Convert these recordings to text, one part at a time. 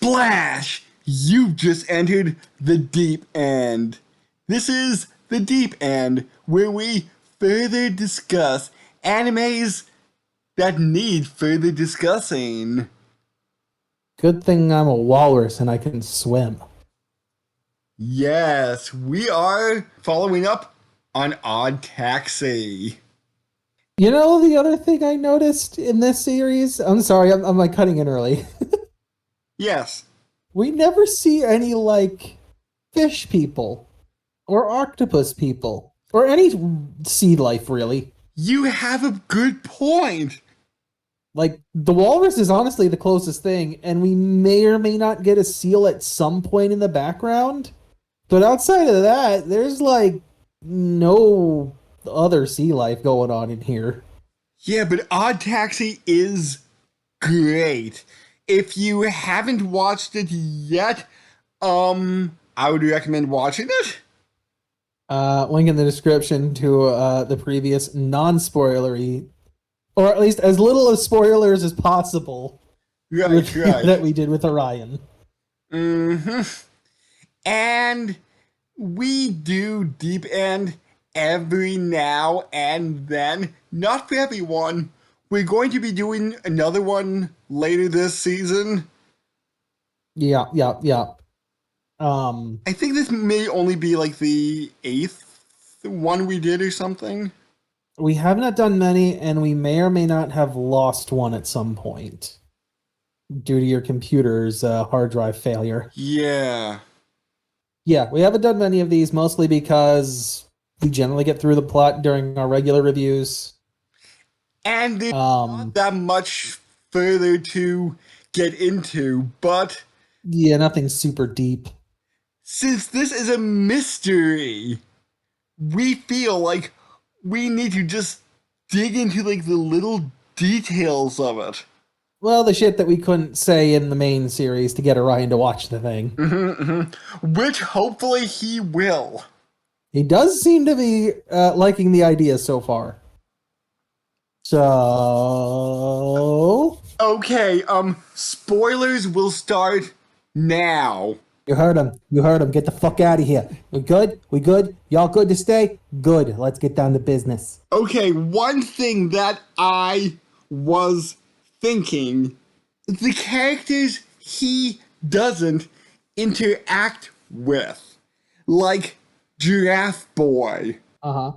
Splash! You've just entered the deep end. This is the deep end, where we further discuss animes that need further discussing. Good thing I'm a walrus and I can swim. Yes, we are following up on Odd Taxi. You know the other thing I noticed in this series? I'm sorry, I'm like cutting in early. Yes, We never see any like fish people or octopus people or any sea life really. you have a good point. Like the walrus is honestly the closest thing, and we may or may not get a seal at some point in the background. But outside of that, there's like no other sea life going on in here. Yeah, but Odd Taxi is great. If you haven't watched it yet, I would recommend watching it. Link in the description to the previous non-spoilery, or at least as little of spoilers as possible, Right, review right. that we did with Orion. hmm And we do Deep End every now and then. Not for everyone. We're going to be doing another one later this season. Yeah, yeah, yeah. Um, I think this may only be like the eighth one we did or something. we have not done many, and we may or may not have lost one at some point due to your computer's hard drive failure. Yeah. Yeah, we haven't done many of these, mostly because we generally get through the plot during our regular reviews. And there's not Um, that much further to get into, but yeah, nothing super deep. since this is a mystery, we feel like we need to just dig into like the little details of it. Well, the shit that we couldn't say in the main series to get Orion to watch the thing. Which hopefully he will. He does seem to be liking the idea so far. So Okay, spoilers will start now. you heard him. You heard him. Get the fuck out of here. We good? We good? Y'all good to stay? Good. Let's get down to business. Okay, one thing that I was thinking, the characters he doesn't interact with, like Giraffe Boy. Uh huh.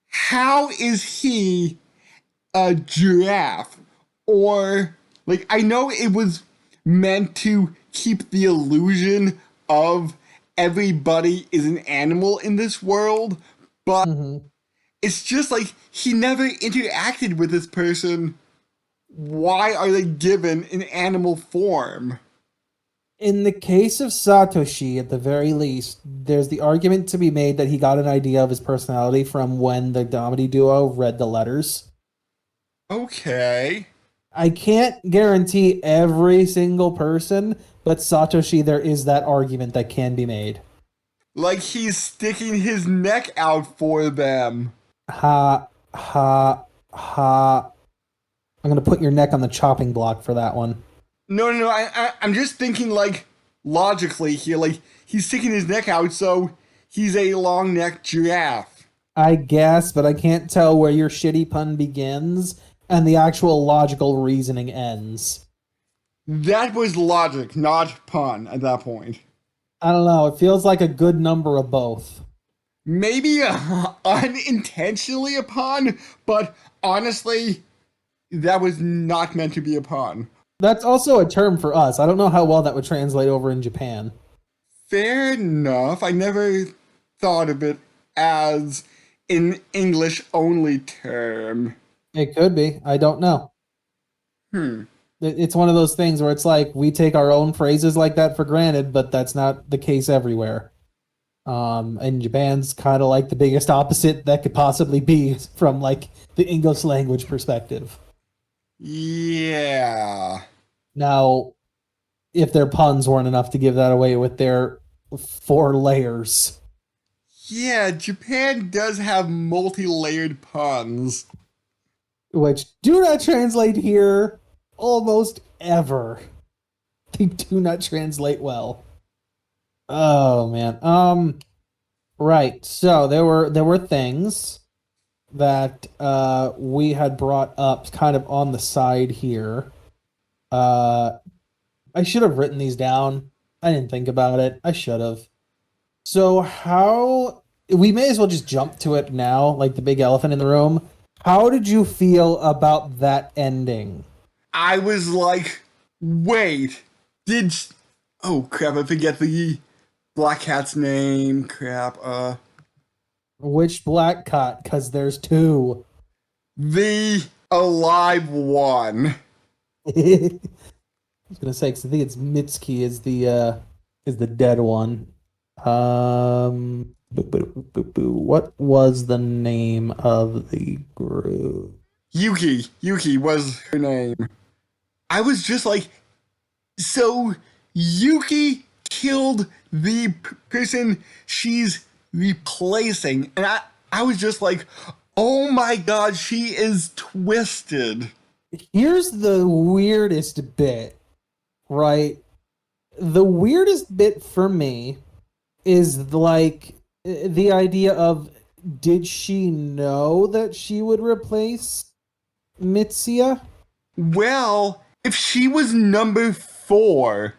How is he a giraffe? Or, like, I know it was meant to keep the illusion of everybody is an animal in this world, but Mm-hmm. it's just like he never interacted with this person. Why are they given an animal form? In the case of Satoshi, at the very least, there's the argument to be made that he got an idea of his personality from when the comedy duo read the letters. Okay. I can't guarantee every single person, but Satoshi, there is that argument that can be made. Like he's sticking his neck out for them. Ha, ha, ha. I'm gonna put your neck on the chopping block for that one. No. I'm just thinking like logically here. Like he's sticking his neck out, so he's a long necked giraffe. I guess, but I can't tell where your shitty pun begins and the actual logical reasoning ends. That was logic, not pun at that point. I don't know. It feels like a good number of both. Maybe unintentionally a pun, but honestly, that was not meant to be a pun. That's also a term for us. I don't know how well that would translate over in Japan. Fair enough. I never thought of it as an English only term. It could be. I don't know. Hmm. It's one of those things where it's like we take our own phrases like that for granted, but that's not the case everywhere. And Japan's kind of like the biggest opposite that could possibly be from like the English language perspective. Yeah. Now, if their puns weren't enough to give that away with their four layers, Yeah, Japan does have multi layered puns. which do not translate here almost ever. They do not translate well. Oh man. Right. So there were things that we had brought up kind of on the side here. Uh I should have written these down. I didn't think about it. I should have. So how we may as well just jump to it now, like the big elephant in the room. How did you feel about that ending? I was like, wait, did. Oh crap, I forget the Black Cat's name. Crap, Which black cat? Because there's two. the alive one. I was gonna say, because I think it's Mitsuki is the dead one. What was the name of the group? Yuki was her name. I was just like, so Yuki killed the person she's replacing, and I was just like, oh my god, she is twisted. Here's the weirdest bit, right? The weirdest bit for me is like the idea of, did she know that she would replace Mitsuya? Well, if she was number 4,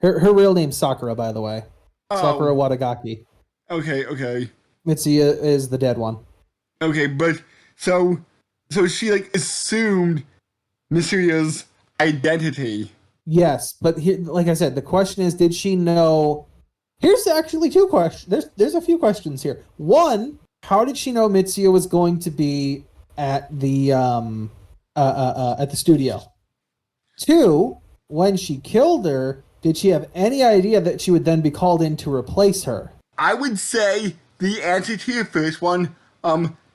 Her real name's Sakura, by the way. Sakura oh, Wadagaki. okay, Mitsuya is the dead one. okay, but so she like assumed Mitsuya's identity. Yes, but here, like I said, the question is, did she know? Here's actually two questions. There's a few questions here. One, how did she know Mitsuya was going to be at the studio? Two, when she killed her, did she have any idea that she would then be called in to replace her? I would say the answer to your first one,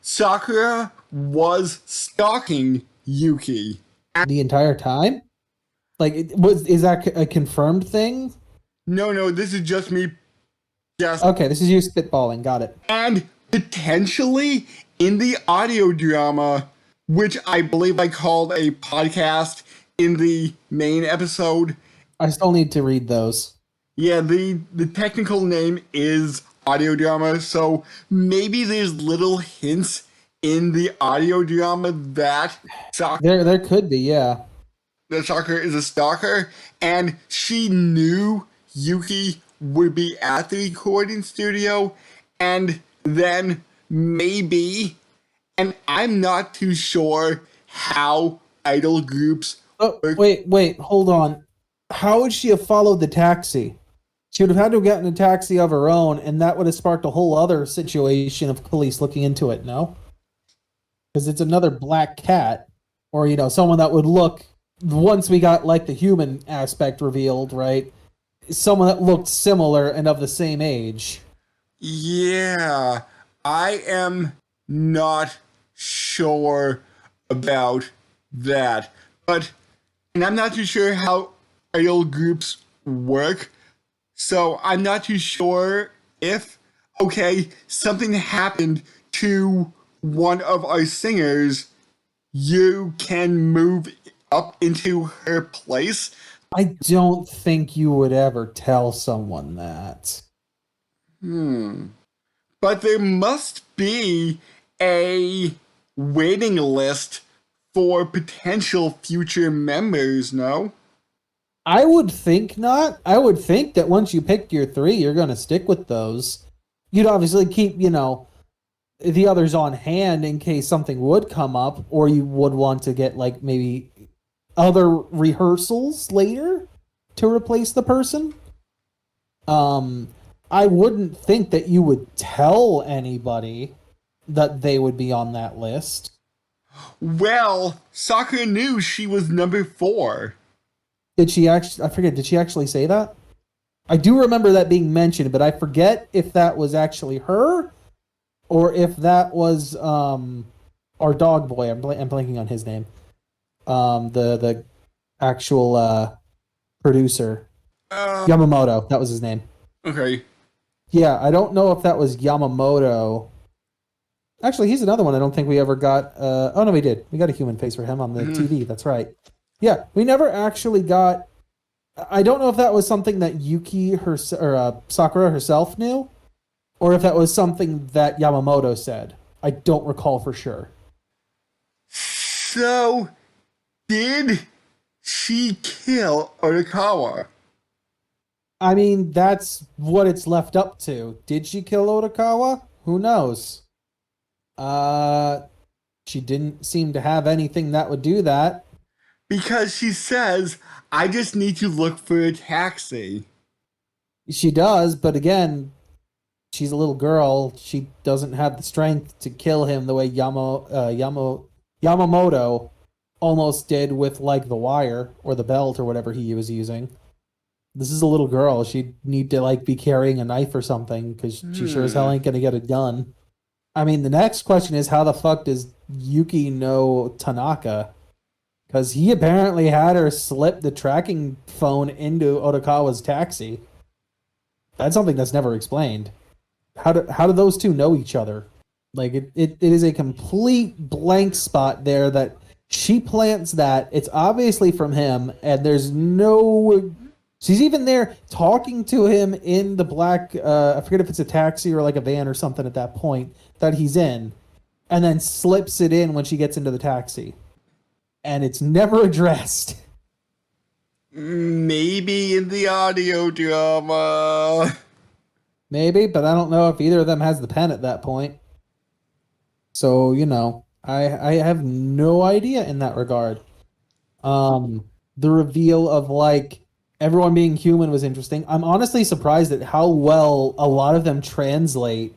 Sakura was stalking Yuki. The entire time? Like, is that a confirmed thing? No, this is just me. Just Okay, this is you spitballing. Got it. and potentially in the audio drama, which I believe I called a podcast in the main episode. I still need to read those. Yeah, the technical name is audio drama, so maybe there's little hints in the audio drama that There could be, yeah. Sakura is a stalker, and she knew Yuki would be at the recording studio, and then maybe, and I'm not too sure how idol groups Oh, work. wait, hold on. How would she have followed the taxi? She would have had to have gotten a taxi of her own, and that would have sparked a whole other situation of police looking into it, no? Because it's another black cat, or, someone that would look, once we got, like, the human aspect revealed, right? Someone that looked similar and of the same age. Yeah, I am not sure about that. But, and I'm not too sure how idol groups work, so I'm not too sure if, okay, something happened to one of our singers, you can move up into her place. I don't think you would ever tell someone that. But there must be a waiting list for potential future members, no? I would think not. I would think that once you pick your three, you're going to stick with those. You'd obviously keep, the others on hand in case something would come up, or you would want to get, like, maybe other rehearsals later to replace the person. I wouldn't think that you would tell anybody that they would be on that list. Well, Sakura knew she was number 4. Did she actually? I forget. Did she actually say that? I do remember that being mentioned, but I forget if that was actually her or if that was our dog boy. I'm blanking on his name. The actual producer, Yamamoto. That was his name. Okay. Yeah, I don't know if that was Yamamoto. Actually, he's another one I don't think we ever got. Oh no, we did. We got a human face for him on the TV. That's right. Yeah, we never actually got I don't know if that was something that Yuki her or Sakura herself knew, or if that was something that Yamamoto said. I don't recall for sure. So, did she kill Odikawa? I mean, that's what it's left up to. Did she kill Odikawa? Who knows? Uh, she didn't seem to have anything that would do that. Because she says, I just need to look for a taxi. She does, but again, she's a little girl. She doesn't have the strength to kill him the way Yamamoto almost did with like the wire or the belt or whatever he was using. This is a little girl. She'd need to like be carrying a knife or something because she sure as hell ain't gonna get a gun. I mean, the next question is how the fuck does Yuki know Tanaka? Because he apparently had her slip the tracking phone into Odakawa's taxi. That's something that's never explained. How do those two know each other? Like it is a complete blank spot there that she plants that. It's obviously from him, and there's no she's even there talking to him in the black I forget if it's a taxi or like a van or something at that point that he's in, and then slips it in when she gets into the taxi. And it's never addressed. Maybe in the audio drama. Maybe, but I don't know if either of them has the pen at that point. So, I have no idea in that regard. The reveal of like everyone being human was interesting. I'm honestly surprised at how well a lot of them translate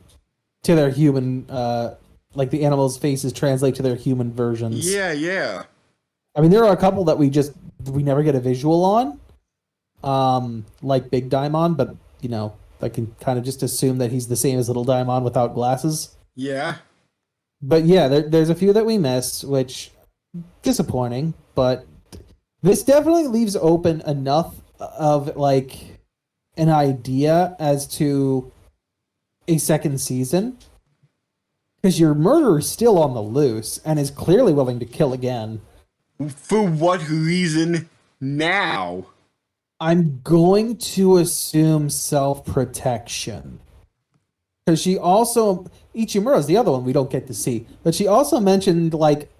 to their human like the animals' faces translate to their human versions. Yeah, yeah. I mean, there are a couple that we never get a visual on, like Big Daimon, but I can kind of just assume that he's the same as Little Daimon without glasses. Yeah. But yeah, there's a few that we miss, which disappointing. But this definitely leaves open enough of like an idea as to a second season, because your murderer is still on the loose and is clearly willing to kill again. For what reason now? I'm going to assume self-protection. Because she also, Ichimura's the other one we don't get to see, but she also mentioned, like,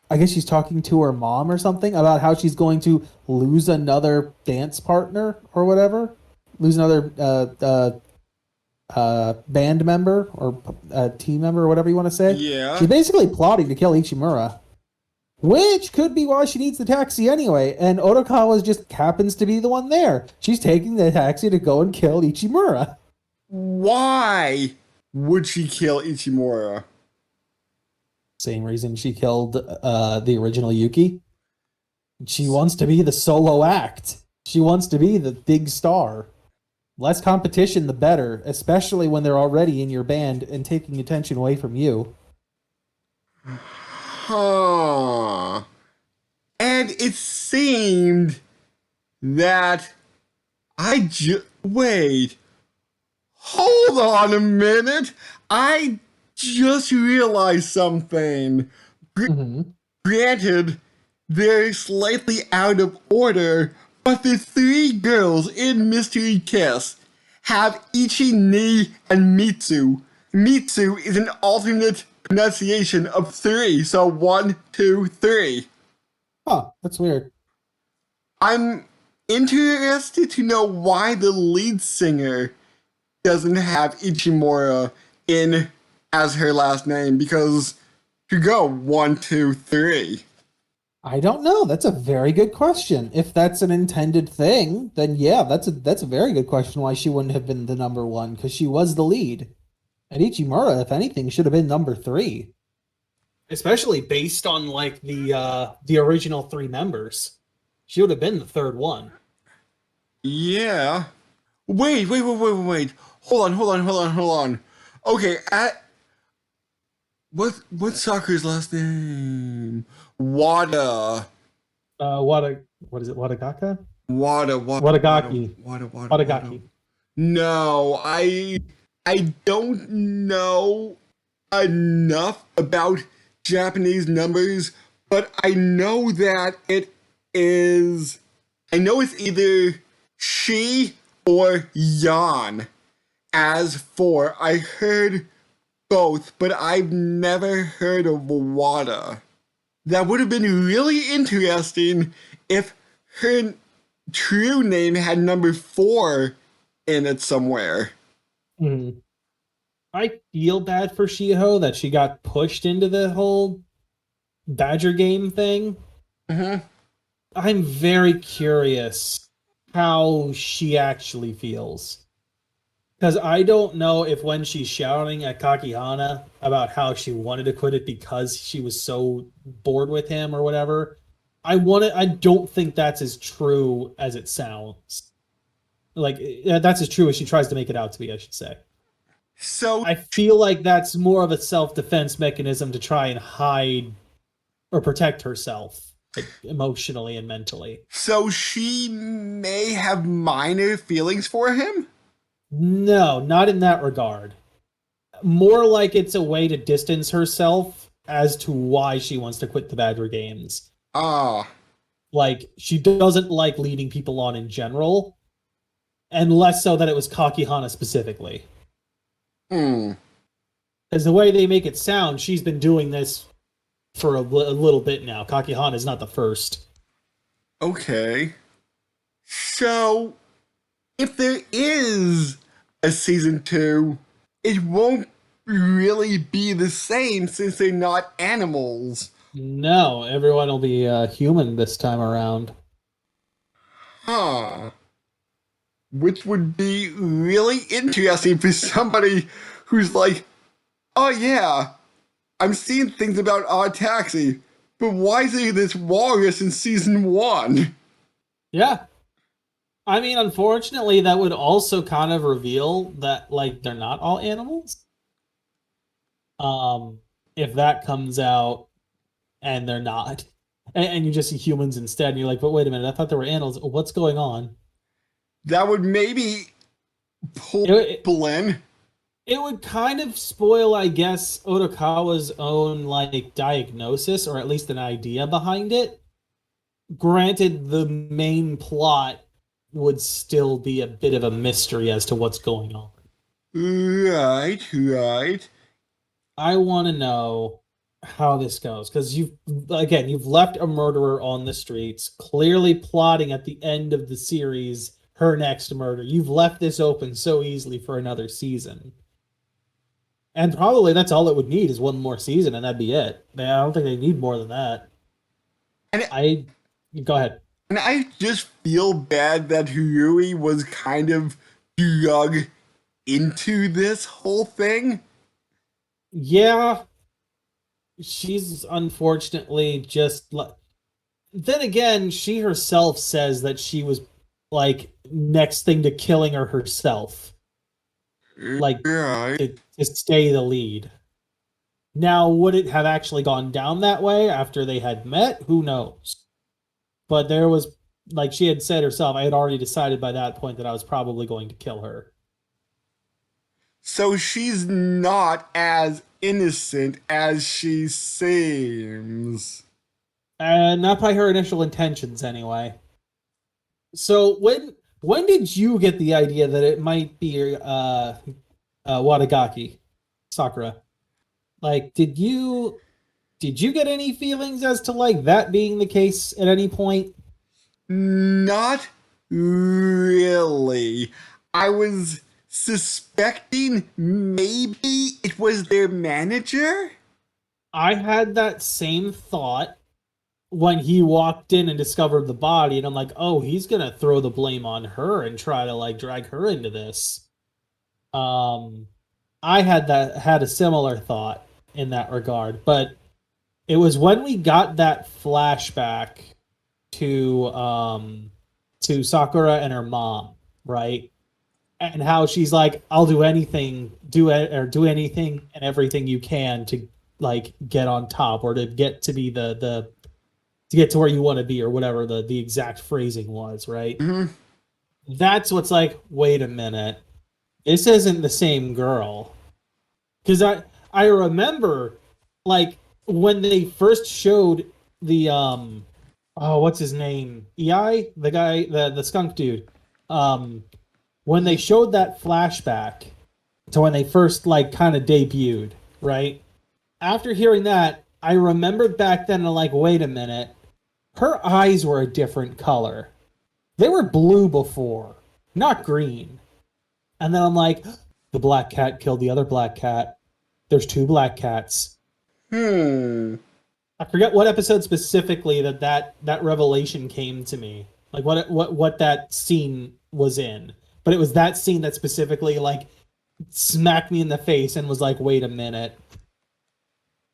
I guess she's talking to her mom or something about how she's going to lose another dance partner or whatever. Lose another band member or team member or whatever you want to say. Yeah. She's basically plotting to kill Ichimura. Which could be why she needs the taxi anyway, and Odakawa just happens to be the one there. She's taking the taxi to go and kill Ichimura. Why would she kill Ichimura? Same reason she killed the original Yuki. She wants to be the solo act. She wants to be the big star. Less competition, the better, especially when they're already in your band and taking attention away from you. Huh. And it seemed that wait. Hold on a minute. I just realized something. Mm-hmm. Granted, they're slightly out of order, but the three girls in Mystery Kiss have Ichi, Ni, and Mitsu. Mitsu is an alternate pronunciation of three, so 1, 2, 3. Huh, that's weird. I'm interested to know why the lead singer doesn't have Ichimura in as her last name, because to go 1, 2, 3. I don't know. That's a very good question. If that's an intended thing, then yeah, that's a very good question why she wouldn't have been the number one, because she was the lead. And Ichimura, if anything, should have been number 3. Especially based on like the original 3 members. She would have been the third one. Yeah. Wait. Hold on. Okay, what's Sakura's last name? Wada. What is it? Wadagaka? Wadagaki. Wadagaki. No, I don't know enough about Japanese numbers, but I know that I know it's either She or Yan. As for, I heard both, but I've never heard of Wada. That would have been really interesting if her true name had number 4 in it somewhere. Mhm. I feel bad for Shiho that she got pushed into the whole Badger game thing. Mm-hmm. I'm very curious how she actually feels. Because I don't know if when she's shouting at Kakihana about how she wanted to quit it because she was so bored with him or whatever, I don't think that's as true as it sounds. Like that's as true as she tries to make it out to be, I should say. So, I feel like that's more of a self-defense mechanism to try and hide or protect herself, like emotionally and mentally. so she may have minor feelings for him? No, not in that regard. More like it's a way to distance herself as to why she wants to quit the Badger games. Ah, Like she doesn't like leading people on in general, and less so that it was Kakihana specifically. hmm, Because the way they make it sound, she's been doing this for a little bit now. Kakihana is not the first. okay. So, if there is a season 2, it won't really be the same since they're not animals. No, everyone will be human this time around. Huh. Which would be really interesting for somebody who's like, oh yeah, I'm seeing things about Odd Taxi, but why is there this walrus in season 1? Yeah. I mean, unfortunately, that would also kind of reveal that like they're not all animals. Um, if that comes out and they're not, and you just see humans instead, and you're like, but wait a minute, I thought there were animals. What's going on? That would maybe pull It, people in. it would kind of spoil, I guess, Odikawa's own like diagnosis, or at least an idea behind it. Granted, the main plot would still be a bit of a mystery as to what's going on. Right, right. I want to know how this goes because you've left a murderer on the streets, clearly plotting at the end of the series her next murder. You've left this open so easily for another season. And probably that's all it would need is one more season, and that'd be it. I don't think they need more than that. And I Go ahead. and I just feel bad that Hirui was kind of drug into this whole thing. Yeah, she's unfortunately just then again, she herself says that she was like next thing to killing her herself, like Right. to stay the lead. Now, would it have actually gone down that way after they had met? Who knows? But there was, like she had said herself, I had already decided by that point that I was probably going to kill her. So she's not as innocent as she seems. And not by her initial intentions, anyway. So when did you get the idea that it might be Wadagaki Sakura? Like, did you get any feelings as to like that being the case at any point? Not really. I was suspecting maybe it was their manager. I had that same thought when he walked in and discovered the body, and I'm like, oh, he's gonna throw the blame on her and try to like drag her into this. Um, I had a similar thought in that regard, but it was when we got that flashback to to Sakura and her mom, right? And how she's like, "I'll do anything, do anything and everything you can to like get on top or to get to be the to get to where you want to be or whatever the exact phrasing was, right?" Mhm. That's what's like, wait a minute, this isn't the same girl. Because I remember like when they first showed the oh, what's his name? EI, the guy, the skunk dude. Um, when they showed that flashback to when they first like kind of debuted, right? After hearing that, I remembered back then and like, wait a minute, her eyes were a different color. They were blue before, not green. And then I'm like, the black cat killed the other black cat. There's two black cats. Hmm. I forget what episode specifically that revelation came to me. Like what that scene was in. But it was that scene that specifically like smacked me in the face and was like, wait a minute.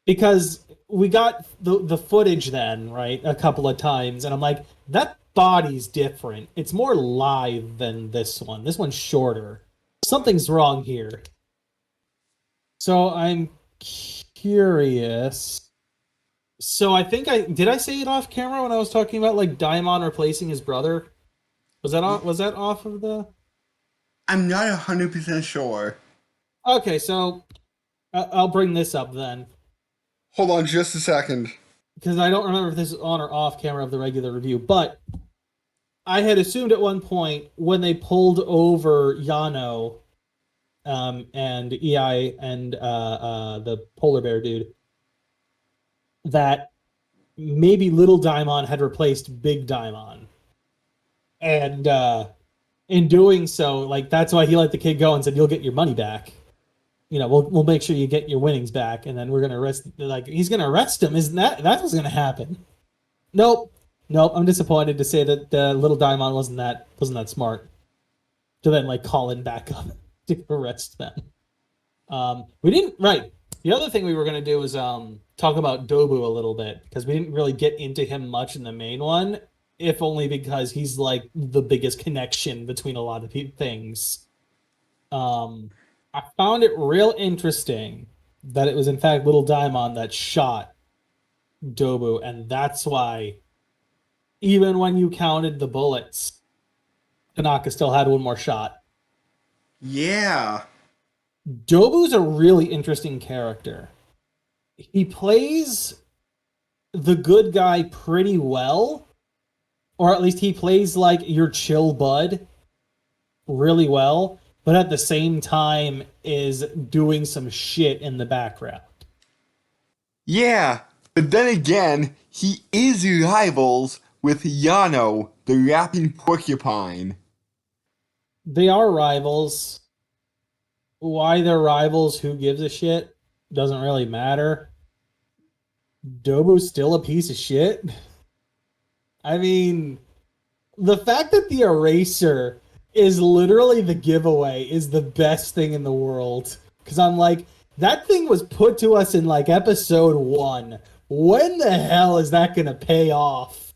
Because we got the footage then, right, a couple of times, and I'm like, that body's different. It's more live than this one. This one's shorter. Something's wrong here. So I'm curious. So I think I say it off camera when I was talking about like Daimon replacing his brother? Was that off of the? I'm not 100% sure. Okay, so I'll bring this up then Hold on just a second. because I don't remember if this is on or off camera of the regular review, but I had assumed at one point when they pulled over Yano, and EI and the polar bear dude that maybe Little Daimon had replaced Big Daimon, and in doing so, like that's why he let the kid go and said, "You'll get your money back. You know, we'll make sure you get your winnings back, and then we're gonna arrest." Like he's gonna arrest him. Isn't that was gonna happen? Nope, nope. I'm disappointed to say that Little Daimon wasn't that smart to then like call in back up to arrest them. We didn't right. The other thing we were gonna do was talk about Dobu a little bit because we didn't really get into him much in the main one, if only because he's like the biggest connection between a lot of things. I found it real interesting that it was in fact Little Daimon that shot Dobu, and that's why even when you counted the bullets, Tanaka still had one more shot. Yeah. Dobu's a really interesting character. He plays the good guy pretty well, or at least he plays like your chill bud really well, but at the same time is doing some shit in the background. Yeah. But then again, he is rivals with Yano, the rapping porcupine. They are rivals. Why they're rivals, who gives a shit? Doesn't really matter. Dobu's still a piece of shit. I mean, the fact that the eraser is literally the giveaway is the best thing in the world. Because I'm like, that thing was put to us in like episode 1. When the hell is that going to pay off?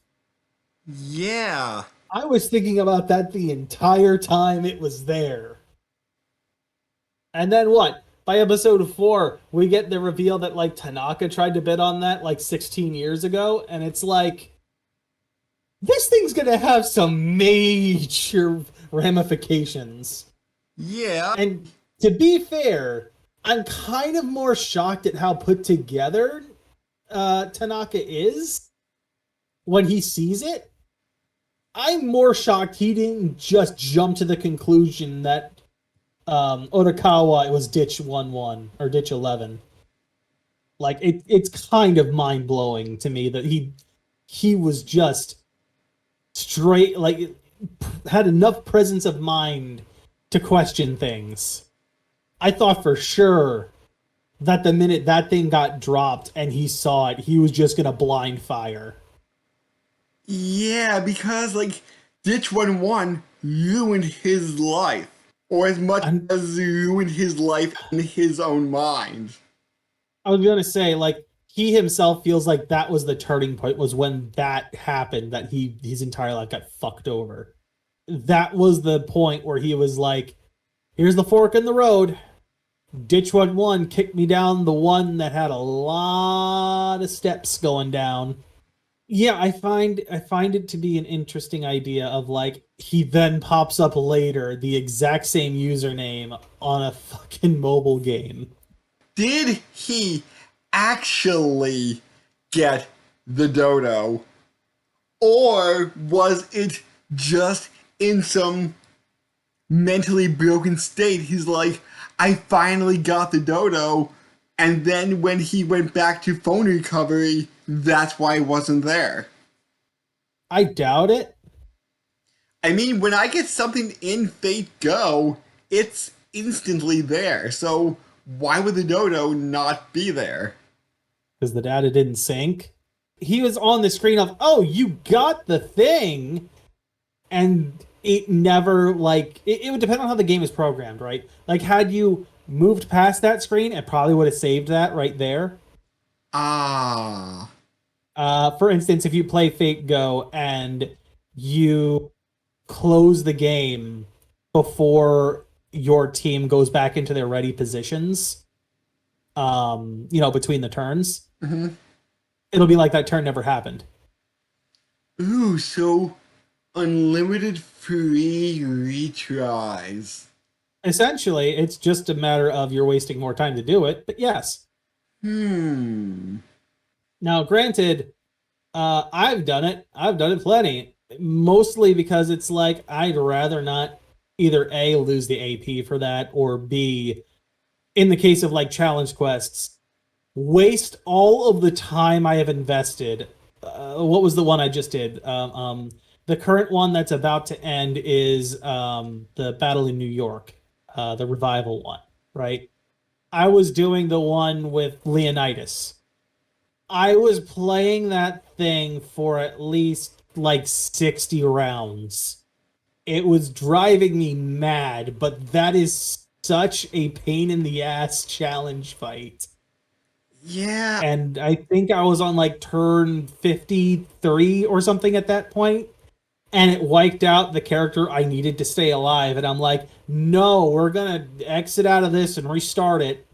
Yeah. I was thinking about that the entire time it was there. And then what? By episode 4, we get the reveal that like Tanaka tried to bid on that like 16 years ago, and it's like this thing's gonna have some major ramifications. Yeah. And to be fair, I'm kind of more shocked at how put together Tanaka is when he sees it. I'm more shocked he didn't just jump to the conclusion that Odikawa was ditch 1-1 or ditch 11. Like it's kind of mind blowing to me that he was just straight like had enough presence of mind to question things. I thought for sure that the minute that thing got dropped and he saw it, he was just gonna blind fire. Yeah, because like Ditch 1-1 ruined his life. Or as much I'm, as ruined his life in his own mind. I was gonna say, like, he himself feels like that was the turning point, was when that happened, that his entire life got fucked over. That was the point where he was like, here's the fork in the road. Ditch 1-1 kicked me down the one that had a lot of steps going down. Yeah, I find it to be an interesting idea of like he then pops up later the exact same username on a fucking mobile game. Did he actually get the dodo? Or was it just in some mentally broken state. He's like, I finally got the dodo. And then when he went back to phone recovery, that's why it wasn't there. I doubt it. I mean, when I get something in Fate Go, it's instantly there. So why would the dodo not be there? Because the data didn't sync. He was on the screen of, oh, you got the thing, and it never it would depend on how the game is programmed, right? Like had you moved past that screen, it probably would have saved that right there. Ah. For instance, if you play Fate Go and you close the game before your team goes back into their ready positions, between the turns, Mm-hmm. it'll be like that turn never happened. Ooh, so unlimited free retries. Essentially, it's just a matter of you're wasting more time to do it, but yes. Hmm. Now, granted, I've done it. I've done it plenty. Mostly because it's like I'd rather not either A, lose the AP for that, or B, in the case of like challenge quests, waste all of the time I have invested. What was the one I just did? The current one that's about to end is the Battle in New York, the revival one, right? I was doing the one with Leonidas. I was playing that thing for at least like 60 rounds. It was driving me mad, but that is such a pain in the ass challenge fight. Yeah. And I think I was on like turn 53 or something at that point, and it wiped out the character I needed to stay alive. And I'm like, no, we're gonna exit out of this and restart it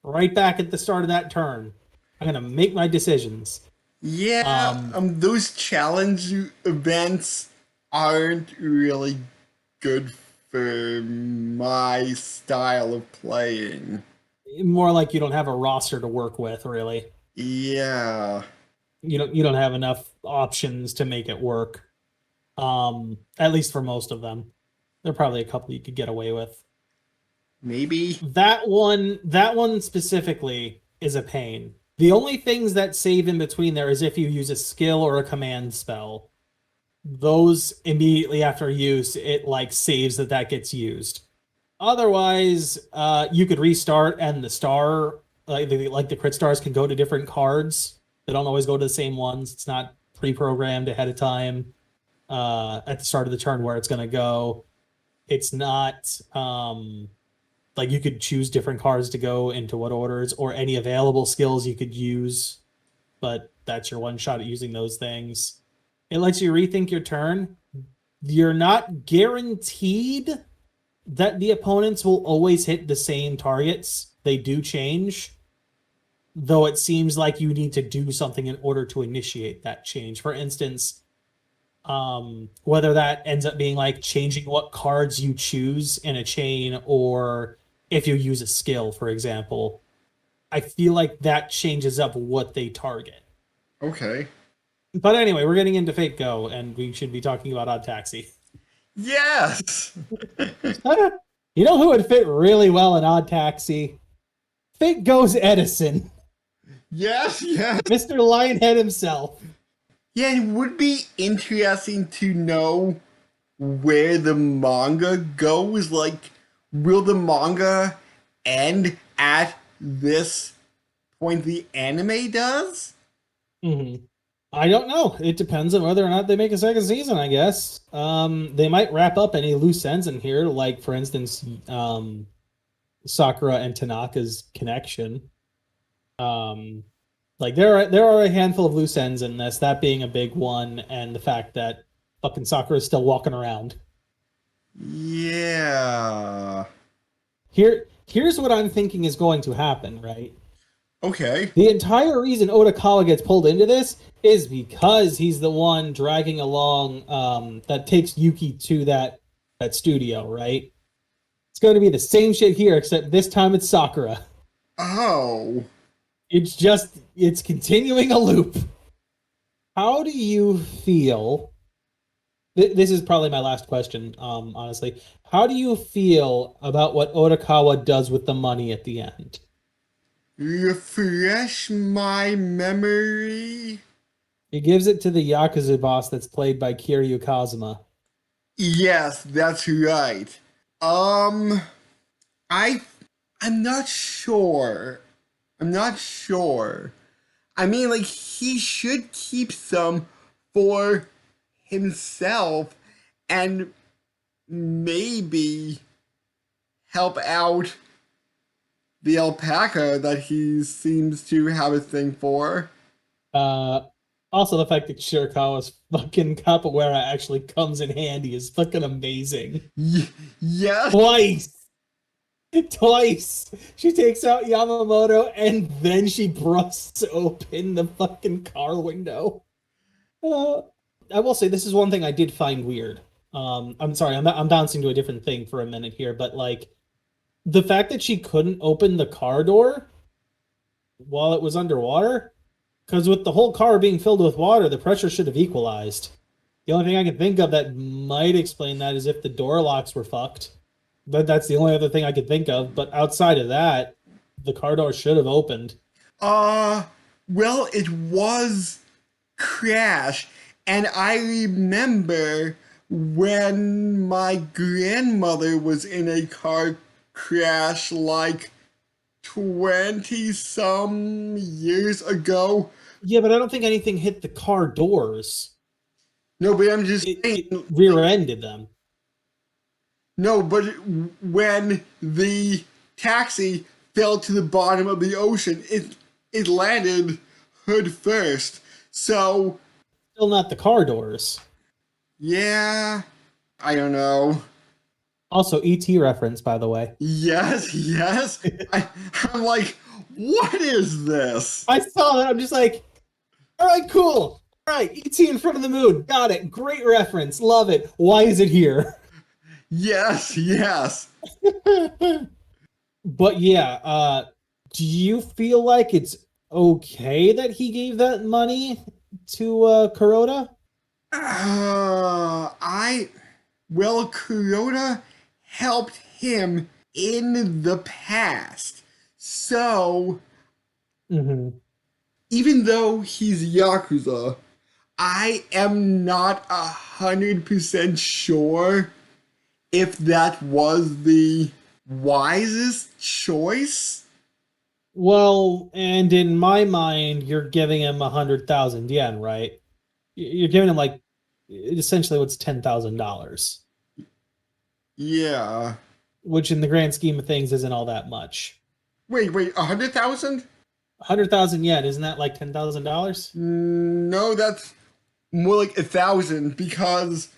right back at the start of that turn. I'm gonna make my decisions. Yeah, Um, those challenge events aren't really good for my style of playing. More like you don't have a roster to work with, really. Yeah, You don't have enough options to make it work. At least for most of them. There are probably a couple you could get away with. maybe. That one specifically is a pain. The only things that save in between there is if you use a skill or a command spell. Those immediately after use, it like saves that gets used. Otherwise, you could restart and the star, like the crit stars, can go to different cards. They don't always go to the same ones. It's not pre-programmed ahead of time at the start of the turn where it's going to go. It's not like you could choose different cards to go into what orders or any available skills you could use, but that's your one shot at using those things. It lets you rethink your turn. You're not guaranteed that the opponents will always hit the same targets. They do change, though it seems like you need to do something in order to initiate that change. For instance, whether that ends up being like changing what cards you choose in a chain, or if you use a skill, for example, I feel like that changes up what they target. Okay. But anyway, we're getting into Fate Go, and we should be talking about Odd Taxi. Yes! You know who would fit really well in Odd Taxi? Fate Go's Edison, Yes, yes. Mr. Lionhead himself. Yeah, it would be interesting to know where the manga goes. Like, will the manga end at this point the anime does? Mm-hmm. I don't know. It depends on whether or not they make a second season, I guess. They might wrap up any loose ends in here, like, for instance, Sakura and Tanaka's connection. Um, like there are a handful of loose ends in this, that being a big one, and the fact that fucking Sakura is still walking around. Yeah. Here's what I'm thinking is going to happen, right? Okay. The entire reason Odikawa gets pulled into this is because he's the one dragging along that takes Yuki to that studio, right? It's going to be the same shit here, except this time it's Sakura. Oh. It's continuing a loop. How do you feel This is probably my last question, honestly. How do you feel about what Odikawa does with the money at the end? Refresh my memory. He gives it to the Yakuza boss that's played by Kiryu Kazuma. Yes, that's right. Um, I, I'm not sure. I'm not sure. I mean, like, he should keep some for himself and maybe help out the alpaca that he seems to have a thing for. Uh, Also, the fact that Shirakawa's fucking capoeira actually comes in handy is fucking amazing. Yes, Twice! Twice! She takes out Yamamoto and then she busts open the fucking car window. Uh, I will say this is one thing I did find weird. I'm sorry, I'm bouncing to a different thing for a minute here, but like the fact that she couldn't open the car door while it was underwater, because with the whole car being filled with water, the pressure should have equalized. The only thing I can think of that might explain that is if the door locks were fucked. But that's the only other thing I could think of. But outside of that, the car door should have opened. uh, well, it was Crash, and I remember when my grandmother was in a car crash like 20 some years ago. Yeah, but I don't think anything hit the car doors. No, but I'm just It saying, like, rear-ended them. no, but when the taxi fell to the bottom of the ocean, it landed hood first. So, Still not the car doors. yeah, I don't know. Also, ET reference, by the way. Yes, yes. I'm like, what is this? I saw that. I'm just like, all right, cool. All right, ET in front of the moon. Got it. Great reference. Love it. Why is it here? Yes, yes. But yeah, do you feel like it's okay that he gave that money to Kuroda? I, well, Kuroda helped him in the past. So, Mm-hmm. even though he's Yakuza, I am not 100% sure if that was the wisest choice. Well, and in my mind, you're giving him 100,000 yen, right? You're giving him like essentially what's $10,000, Yeah. which in the grand scheme of things isn't all that much. Wait, 100,000? 100,000 yen, isn't that like $10,000? No, that's more like 1,000 because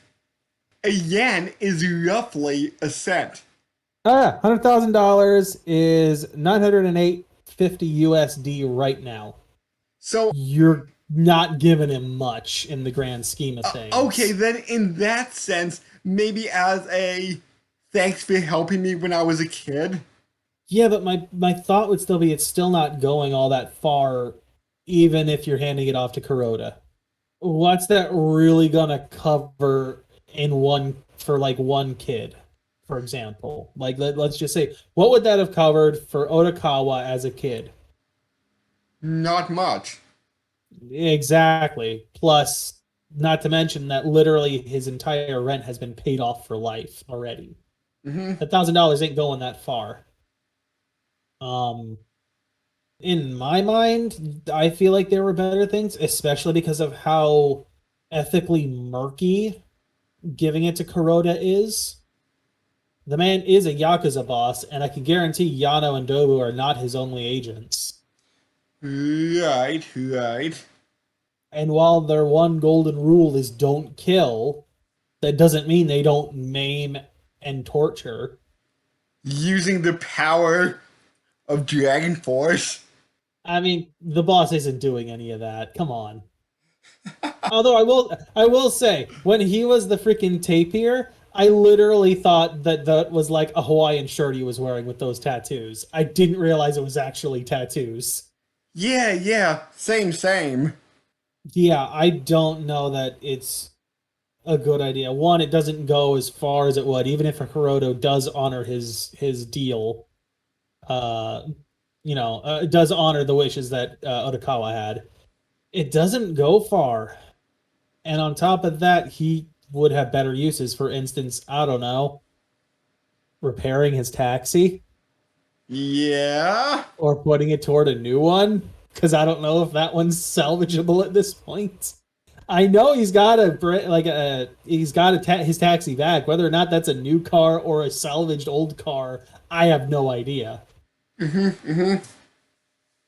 a yen is roughly a cent. Oh yeah, $100,000 is 908.50 USD right now. So, You're not giving him much in the grand scheme of okay, things. then in that sense, maybe as a thanks for helping me when I was a kid. Yeah, but my thought would still be it's still not going all that far, even if you're handing it off to Kuroda. What's that really gonna cover in one for like one kid, for example? Like let's just say, what would that have covered for Odikawa as a kid? Not much. Exactly. Plus, not to mention that literally his entire rent has been paid off for life already. Hmm. $1,000 ain't going that far. Um, in my mind, I feel like there were better things, especially because of how ethically murky giving it to Kuroda is. The man is a Yakuza boss, and I can guarantee Yano and Dobu are not his only agents. Right, right. And while their one golden rule is don't kill, that doesn't mean they don't maim and torture. Using the power of Dragon Force. I mean, the boss isn't doing any of that. Come on. Although I will say, when he was the freaking tapir, I literally thought that that was like a Hawaiian shirt he was wearing with those tattoos. I didn't realize it was actually tattoos. Yeah, yeah, same, same. Yeah, I don't know that it's a good idea. One, it doesn't go as far as it would, even if a Hiroto does honor his deal. Uh, it does honor the wishes that Odikawa had. It doesn't go far, and on top of that, he would have better uses. For instance, I don't know, repairing his taxi Yeah. or putting it toward a new one. Because I don't know if that one's salvageable at this point. I know he's got his taxi back. Whether or not that's a new car or a salvaged old car, I have no idea.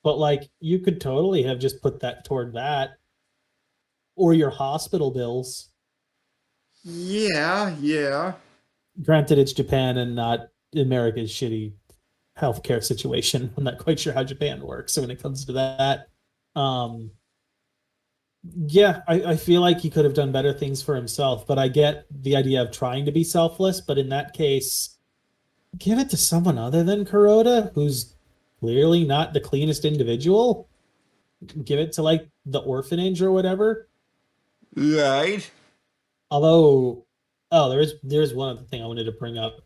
But like, you could totally have just put that toward that or your hospital bills. Yeah, yeah. Granted, it's Japan and not America's shitty healthcare situation. I'm not quite sure how Japan works. So when it comes to that, um, yeah, I feel like he could have done better things for himself, but I get the idea of trying to be selfless. But in that case, give it to someone other than Kuroda, who's clearly not the cleanest individual. Give it to like the orphanage or whatever. Right. Although, oh, there's one other thing I wanted to bring up.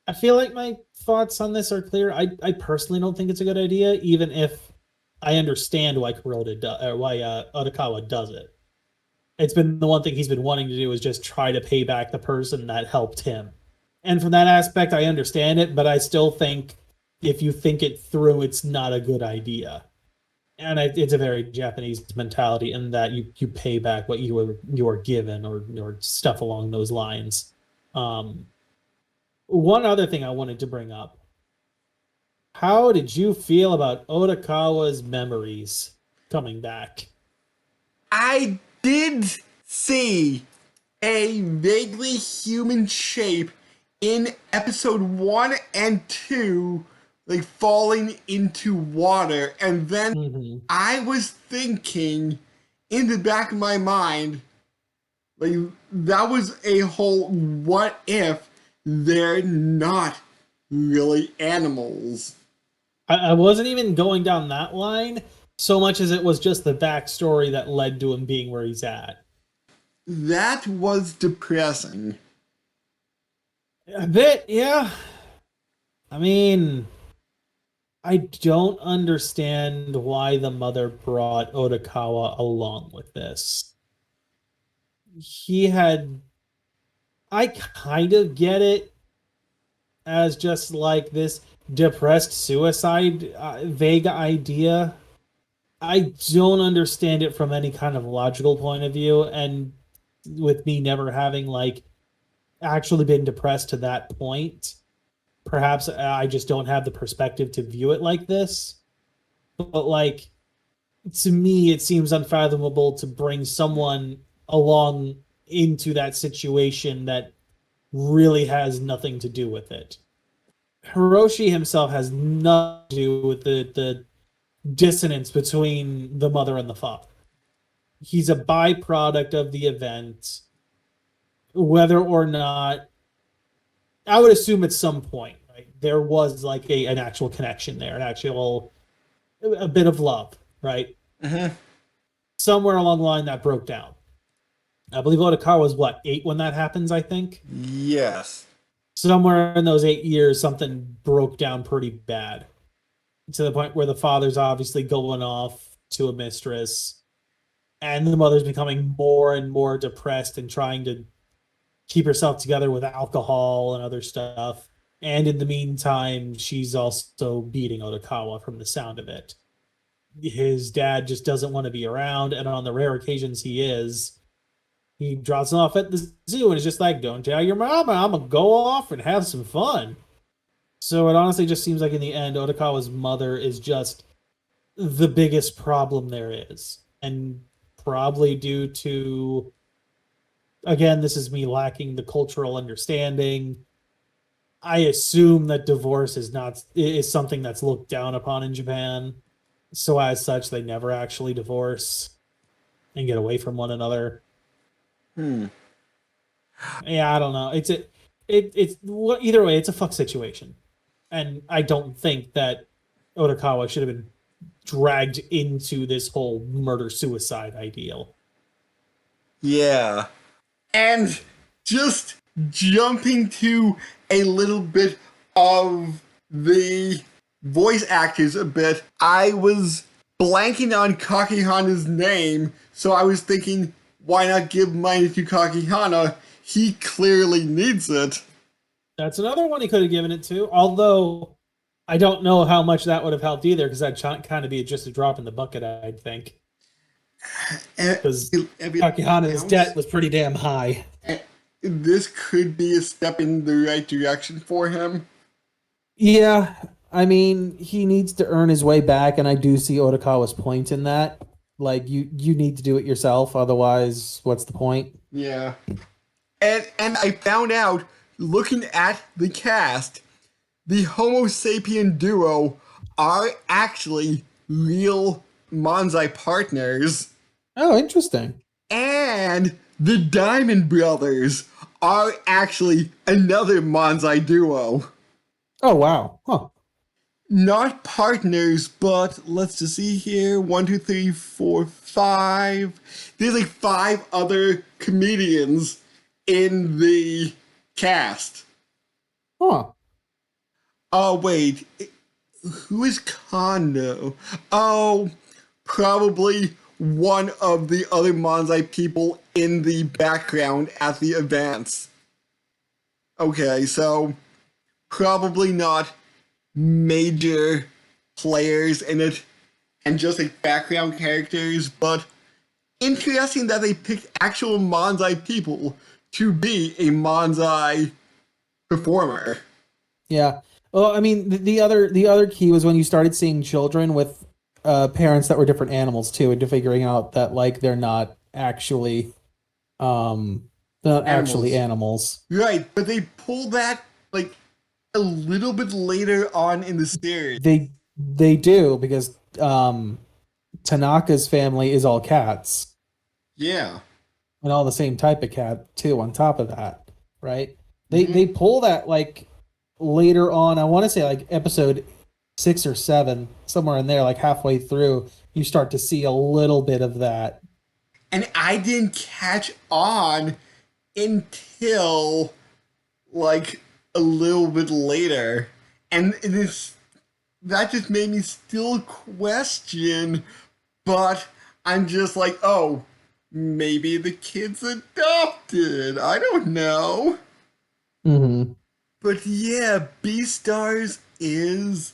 I feel like my thoughts on this are clear. I personally don't think it's a good idea, even if I understand why Odikawa does it. It's been the one thing he's been wanting to do is just try to pay back the person that helped him. And from that aspect, I understand it, but I still think if you think it through, it's not a good idea. And it's a very Japanese mentality in that you pay back what you were given or stuff along those lines. One other thing I wanted to bring up: how did you feel about Odakawa's memories coming back? I did see a vaguely human shape in episode 1 and 2, like falling into water. And then Mm-hmm. I was thinking in the back of my mind, like, that was a whole what if they're not really animals? I wasn't even going down that line so much as it was just the backstory that led to him being where he's at. That was depressing. A bit, yeah. I mean, I don't understand why the mother brought Odakawa along with this. He had. I kind of get it as just like this depressed suicide vague idea. I don't understand it from any kind of logical point of view. And with me never having like actually been depressed to that point, perhaps I just don't have the perspective to view it like this. But like, to me, it seems unfathomable to bring someone along into that situation that really has nothing to do with it. Hiroshi himself has nothing to do with the dissonance between the mother and the father. He's a byproduct of the event, whether or not I would assume at some point, right, there was like an actual connection there, an actual a bit of love, right? Mm-hmm. Somewhere along the line that broke down. I believe Odakawa was what, 8 when that happens, I think. Yes. Somewhere in those 8 years, something broke down pretty bad to the point where the father's obviously going off to a mistress and the mother's becoming more and more depressed and trying to keep herself together with alcohol and other stuff. And in the meantime, she's also beating Odakawa from the sound of it. His dad just doesn't want to be around, and on the rare occasions he drops him off at the zoo and is just like, "Don't tell your mama, I'm gonna go off and have some fun." So it honestly just seems like in the end, Odakawa's mother is just the biggest problem there is. And probably due to, again, this is me lacking the cultural understanding. I assume that divorce is something that's looked down upon in Japan. So as such, they never actually divorce and get away from one another. Hmm. Yeah, I don't know. It's either way, it's a fuck situation. And I don't think that Odakawa should have been dragged into this whole murder suicide ideal. Yeah. And just jumping to a little bit of the voice actors a bit, I was blanking on Kakihana's name, so I was thinking, why not give money to Kakihana? He clearly needs it. That's another one he could have given it to. Although I don't know how much that would have helped either, because that'd kind of be just a drop in the bucket, I think. Because Kakihana's debt was pretty damn high. This could be a step in the right direction for him. Yeah, I mean, he needs to earn his way back, and I do see Odikawa's point in that. Like, you need to do it yourself, otherwise, what's the point? Yeah. And I found out, looking at the cast, the Homo sapien duo are actually real Manzai partners. Oh, interesting. And the Diamond Brothers are actually another Manzai duo. Oh, wow. Huh. Not partners, but let's just see here. 1, 2, 3, 4, 5. There's like 5 other comedians in the cast. Huh. Oh, wait. Who is Kondo? Oh, probably one of the other Manzai people in the background at the events. Okay, so probably not major players in it and just like background characters, but interesting that they picked actual Manzai people to be a Manzai performer. Yeah. Well, I mean, the other key was when you started seeing children with parents that were different animals too, into figuring out that like they're not actually animals. Right, but they pull that like a little bit later on in the series. They do, because Tanaka's family is all cats. Yeah. And all the same type of cat too on top of that, right? They pull that like later on. I want to say like episode 6 or 7, somewhere in there, like halfway through, you start to see a little bit of that. And I didn't catch on until like a little bit later. And that just made me still question, but I'm just like, oh, maybe the kid's adopted. I don't know. Mm-hmm. But yeah, Beastars is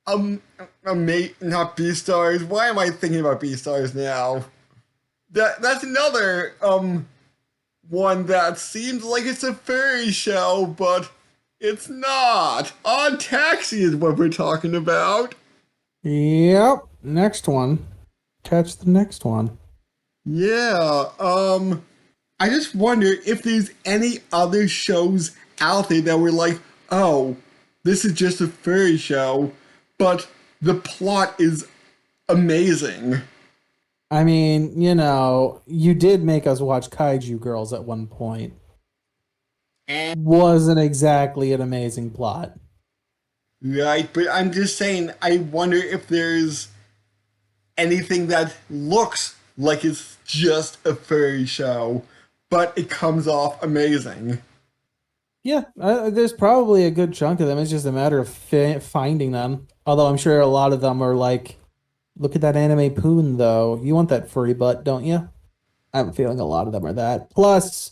not Beastars. Why am I thinking about Beastars now? That's another one that seems like it's a furry show, but it's not. On Taxi is what we're talking about. Yep. Next one. Catch the next one. Yeah, I just wonder if there's any other shows out there that were like, oh, this is just a furry show, but the plot is amazing. I mean, you did make us watch Kaiju Girls at one point. And Wasn't exactly an amazing plot. right, but I'm just saying, I wonder if there's anything that looks like it's just a furry show, but it comes off amazing. Yeah, there's probably a good chunk of them. It's just a matter of finding them. Although I'm sure a lot of them are like, look at that anime poon, though. You want that furry butt, don't you? I'm feeling a lot of them are that. Plus,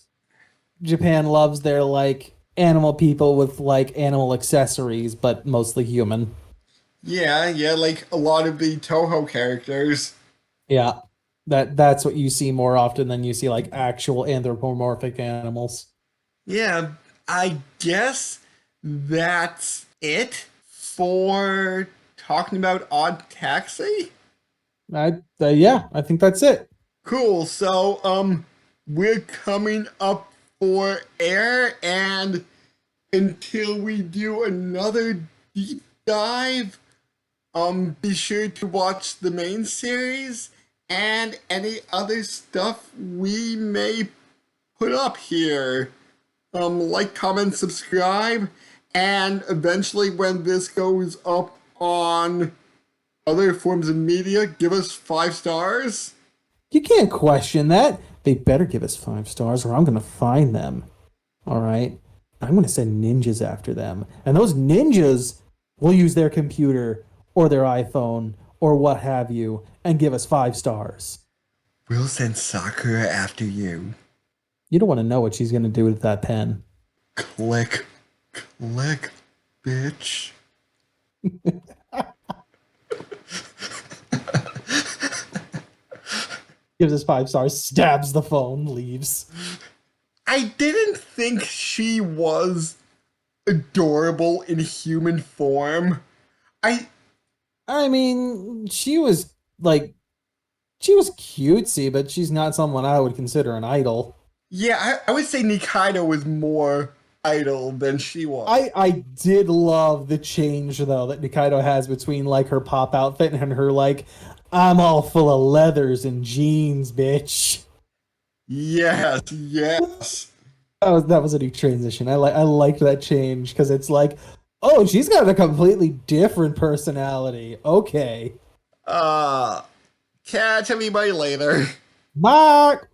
Japan loves their like animal people with like animal accessories, but mostly human. Yeah, like a lot of the Toho characters. Yeah, that's what you see more often than you see like actual anthropomorphic animals. Yeah, I guess that's it for talking about Odd Taxi. Yeah, I think that's it. Cool. So, we're coming up for air, and until we do another deep dive, be sure to watch the main series and any other stuff we may put up here. Like, comment, subscribe, and eventually when this goes up on other forms of media, give us 5 stars. You can't question that. They better give us 5 stars or I'm gonna find them. All right. I'm gonna send ninjas after them. And those ninjas will use their computer or their iPhone or what have you and give us 5 stars. We'll send Sakura after you. You don't want to know what she's gonna do with that pen. Click. Click, bitch. Gives us 5 stars, stabs the phone, leaves. I didn't think she was adorable in human form. I I mean, she was cutesy, but she's not someone I would consider an idol. yeah, I would say Nikaido was more idol than she was. I did love the change though that Nikaido has between like her pop outfit and her like I'm all full of leathers and jeans, bitch. Yes, yes. That was a neat transition. I liked that change because it's like, oh, she's got a completely different personality. Okay. Uh, catch everybody later. Mark.